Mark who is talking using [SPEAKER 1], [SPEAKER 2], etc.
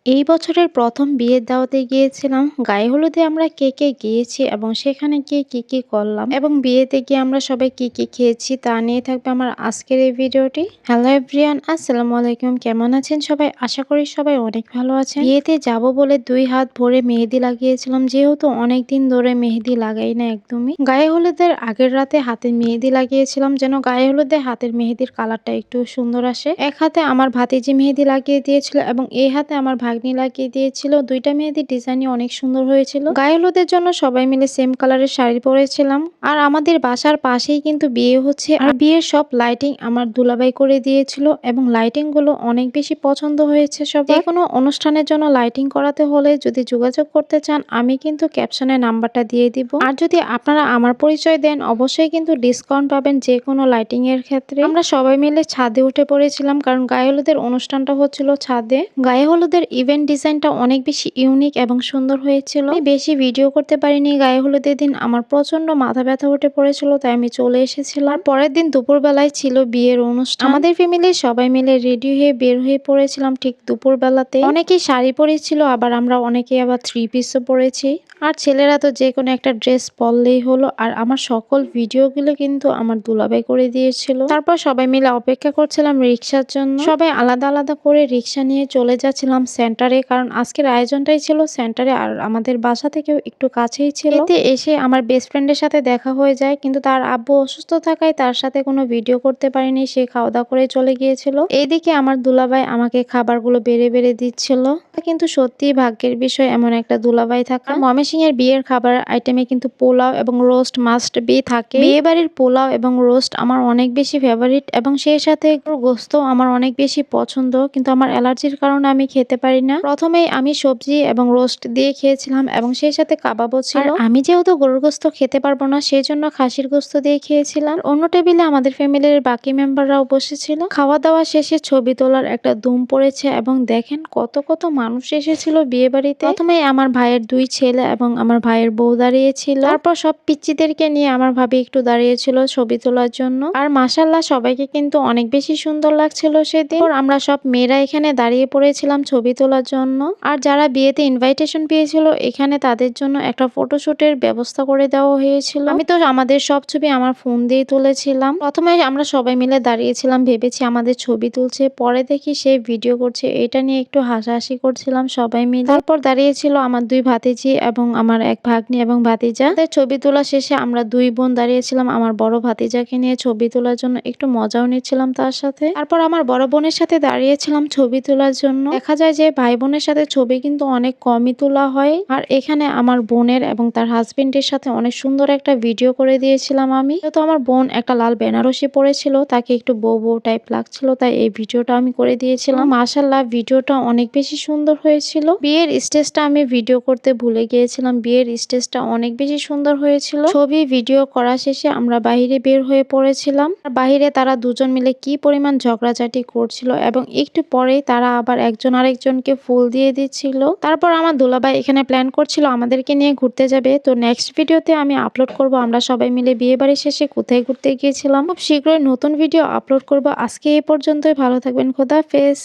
[SPEAKER 1] এই বছরের ১ম বিয়ের দাওয়াতে গিয়েছিলাম। গায়ে হলুদে আমরা কে, কে গিয়েছি এবং সেখানে গিয়ে কি, কি করলাম এবং বিয়েতে গিয়ে আমরা সবাই কি, কি খেয়েছি তা নিয়ে থাকবে আমার আজকের এই ভিডিওটি। হ্যালো এভরিওয়ান, আসসালামু আলাইকুম। কেমন আছেন সবাই? আশা করি সবাই অনেক ভালো আছেন। বিয়েতে যাব বলে ২ হাত ভরে মেহেদি লাগিয়েছিলাম, যেহেতু অনেকদিন ধরে মেহেদি লাগাই না একদমই। গায়ে হলুদের আগের রাতে হাতে মেহেদি লাগিয়েছিলাম যেন গায়ে হলুদে হাতের মেহেদির কালারটা একটু সুন্দর আসে। এক হাতে আমার ভাতিজি মেহেদি লাগিয়ে দিয়েছিল এবং এই হাতে আমার ভাগ্নি লাগিয়ে দিয়েছিল। ২টা মেহেদির ডিজাইনই অনেক সুন্দর হয়েছিল। গায়ে হলুদের জন্য সবাই মিলে সেম কালারের শাড়ি পরেছিলাম। আর আমাদের বাসার পাশেই কিন্তু বিয়ে হচ্ছে, আর বিয়ের সব লাইটিং আমার দুলাভাই করে দিয়েছিল এবং লাইটিং গুলো অনেক বেশি পছন্দ হয়েছে সবার। কোনো অনুষ্ঠানের জন্য লাইটিং করাতে হলে যদি যোগাযোগ করতে চান, আমি কিন্তু ক্যাপশনে নাম্বারটা দিয়ে দিব। আর যদি আপনারা আমার পরিচয় দেন, অবশ্যই কিন্তু ডিসকাউন্ট পাবেন যে কোনো লাইটিং এর ক্ষেত্রে। আমরা সবাই মিলে ছাদে উঠে পড়েছিলাম, কারণ গায়ে হলুদের অনুষ্ঠানটা হচ্ছিল ছাদে। গায়ে হলুদের ইভেন্ট ডিজাইনটা অনেক বেশি ইউনিক এবং সুন্দর হয়েছিল। আমি বেশি ভিডিও করতে পারিনি গায়ে হলুদের দিন, আমার প্রচন্ড মাথা ব্যথা উঠে পড়েছিল, তাই আমি চলে এসেছিলাম। পরের দিন দুপুর বেলায় ছিল বিয়ের অনুষ্ঠান। আমাদের ফ্যামিলির সবাই মিলে রেডি হয়ে বের হয়ে পড়েছিলাম ঠিক দুপুর বেলাতে। অনেকেই শাড়ি পরেছিল, আবার আমরা অনেকেই আবার 3 পিসও পরেছি। আর ছেলেরা তো যে কোনো একটা ড্রেস পরলেই হলো। আর আমার সকল ভিডিওগুলো কিন্তু আমার দুলাভাই করে দিয়েছিল। তারপর সবাই মিলে অপেক্ষা করছিলাম রিক্সার জন্য। সবাই আলাদা আলাদা করে রিক্সা নিয়ে চলে যাচ্ছিলাম সেন্টারে, কারণ আজকের আয়োজনটাই ছিল সেন্টারে আর আমাদের বাসা থেকেও একটু কাছেই ছিল। এতে এসে আমার বেস্ট ফ্রেন্ডের সাথে দেখা হয়ে যায়, কিন্তু তার আব্বু অসুস্থ থাকায় তার সাথে কোনো ভিডিও করতে পারিনি, সে খাওয়া দাওয়া করে চলে গিয়েছিল। এইদিকে আমার দুলাভাই আমাকে খাবারগুলো বেড়ে বেড়ে দিচ্ছিল। কিন্তু সত্যি ভাগ্যের বিষয় এমন একটা দুলাভাই থাকা। ময়মনসিংহের বিয়ের খাবার আইটেমে কিন্তু পোলাও এবং রোস্ট মাস্ট বি থাকে। বিয়ে বাড়ির পোলাও এবং রোস্ট আমার অনেক বেশি ফেভারিট এবং সেই সাথে গোস্ত আমার অনেক বেশি পছন্দ, কিন্তু আমার অ্যালার্জির কারণে আমি খেতে পারি না। প্রথমেই আমি সবজি এবং রোস্ট দিয়ে খেয়েছিলাম এবং সেই সাথে কাবাবও ছিল। আমি যেহেতু গরুর গোস্ত খেতে পারবো না, সেই জন্য খাসির গোস্ত দিয়ে খেয়েছিলাম। অন্য টেবিলে আমাদের ফ্যামিলির বাকি মেম্বাররাও বসেছিল। খাওয়া দাওয়া শেষে ছবি তোলার একটা ধুম পড়েছে এবং দেখেন কত কত মানুষ এসেছিল বিয়ে বাড়িতে। প্রথমে আমার ভাইয়ের 2 ছেলে এবং আমার ভাইয়ের বউ দাঁড়িয়েছিল। তারপর সব পিচ্চিদেরকে নিয়ে আমার ভাবি একটু দাঁড়িয়েছিল ছবি তোলার জন্য। আর মাশাআল্লাহ সবাইকে কিন্তু অনেক বেশি সুন্দর লাগছিল সেদিন। আমরা সব মেয়েরা এখানে দাঁড়িয়ে পড়েছিলাম ছবি তোলার জন্য। আর যারা বিয়েতে ইনভাইটেশন পেয়েছিল, এখানে তাদের জন্য একটা ফটোশুটের ব্যবস্থা করে দেওয়া হয়েছিল। আমি তো আমাদের সব ছবি আমার ফোন দিয়ে তুলেছিলাম। প্রথমে আমরা সবাই মিলে দাঁড়িয়েছিলাম, ভেবেছি আমাদের ছবি তুলছে, পরে দেখি সে ভিডিও করছে। এটা নিয়ে একটু হাসাহাসি করছিলাম সবাই মিলে। তারপর দাঁড়িয়েছিল আমার 2 ভাতিজি এবং আমার এক ভাগ্নি এবং ভাতিজা। ছবি তোলা শেষে আমরা 2 বোন দাঁড়িয়েছিলাম আমার বড় ভাতিজাকে নিয়ে ছবি তোলার জন্য, একটু মজাও নিচ্ছিলাম তার সাথে। তারপর আমার বড় বোনের সাথে দাঁড়িয়েছিলাম ছবি তোলার জন্য। দেখা যায় যে ভাই বোনের সাথে ছবি কিন্তু অনেক কমই তোলা হয়। আর এখানে আমার বোনের এবং তার হাজবেন্ডের সাথে অনেক সুন্দর একটা ভিডিও করে দিয়েছিলাম আমি। যেহেতু আমার বোন একটা লাল বেনারসি পরেছিল, তাকে একটু বউ বউ টাইপ লাগছিল, তাই এই ভিডিওটা আমি করে দিয়েছিলাম। মাশাআল্লাহ ভিডিওটা অনেক বেশি সুন্দর হয়েছিল। বিয়ের স্টেজটা আমি ভিডিও করতে ভুলে গিয়েছিলাম। বিয়ের স্টেজটা অনেক বেশি সুন্দর হয়েছিল। ছবি ভিডিও করা শেষে আমরা বাহিরে বের হয়ে পড়েছিলাম। আর বাহিরে তারা দুজন মিলে কি পরিমাণ ঝগড়াঝাটি করছিল এবং একটু পরেই তারা আবার একজন আরেকজনকে ফুল দিয়ে দিচ্ছিল। তারপর আমার দুলাভাই এখানে প্ল্যান করছিল আমাদেরকে নিয়ে ঘুরতে যাবে। তো নেক্সট ভিডিওতে আমি আপলোড করব আমরা সবাই মিলে বিয়ে বাড়ি শেষে কোথায় ঘুরতে গিয়েছিলাম। খুব শীঘ্রই নতুন ভিডিও আপলোড করব। আজকে এই পর্যন্তই, ভালো থাকবেন, খোদা হাফেজ।